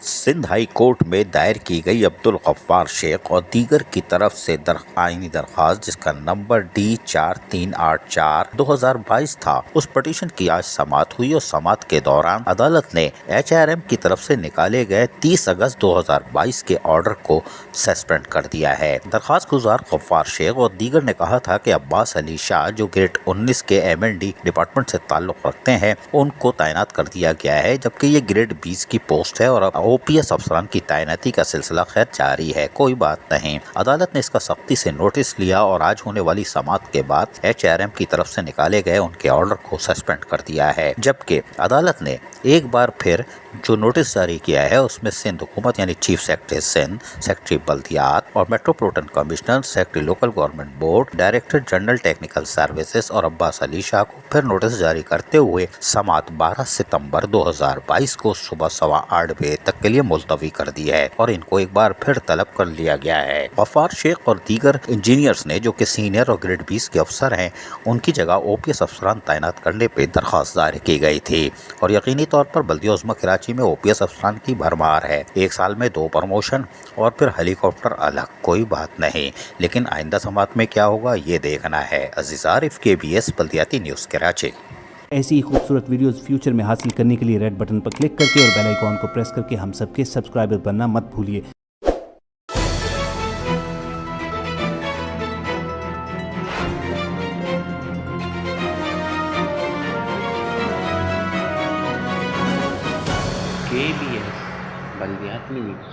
Sindh high court में दायर की गई अब्दुल गफ्फार शेख और दीगर की तरफ से आईनी दरख्वास्त जिसका नंबर D4384/2022 था, उस पटिशन की आज समाअत हुई और समाअत के दौरान अदालत ने HRM की तरफ से निकाले गए 30 अगस्त 2022 के ऑर्डर को सस्पेंड कर दिया है। दरख्वास्त गुजार गफ्फार शेख और दीगर ने कहा था कि अब्बास अली शाह जो ग्रेड 19 के MND डिपार्टमेंट से ताल्लुक रखते हैं उनको तैनात कर दिया गया है, जबकि ये ग्रेड 20 की पोस्ट है और OPS अफसरान की तैनाती का सिलसिला खैर जारी है। कोई बात नहीं, अदालत ने इसका सख्ती से नोटिस लिया और आज होने वाली समाअत के बाद HRM की तरफ से निकाले गए उनके ऑर्डर को सस्पेंड कर दिया है, जबकि अदालत ने एक बार फिर जो नोटिस जारी किया है उसमें सिंध हुकूमत यानी चीफ सेक्रेटरी सिंध, सेक्रेटरी बल्दियात और metropolitan commissioner, secretary local government board, director general technical services और अब्बास अली शाह को फिर नोटिस जारी करते हुए समाअत 12 सितंबर 2022 को सुबह 8:15 बजे तक के लिए मुलतवी कर दी है और इनको एक बार फिर तलब कर लिया गया है। गफ्फार शेख और दीगर इंजीनियर्स ने जो कि सीनियर और ग्रेड 20 के अफसर हैं उनकी जगह OPS अफसरान तैनात करने पे दरख्वास्त दायर की गई थी और यकीनी तौर पर बल्दिया उज़्मा कराची में OPS अफसरान की भरमार है। एक साल में 2 प्रमोशन और फिर हेलीकॉप्टर अलग, कोई बात नहीं, लेकिन आइंदा समाअत में क्या होगा ये देखना है। अजीज आरिफ, KBS बल्दियाती न्यूज़ कराची। ऐसी ही खूबसूरत वीडियोस फ्यूचर में हासिल करने के लिए रेड बटन पर क्लिक करके और बेल आइकॉन को प्रेस करके हम सबके सब्सक्राइबर बनना मत भूलिए। KBS बल्दियाती न्यूज़।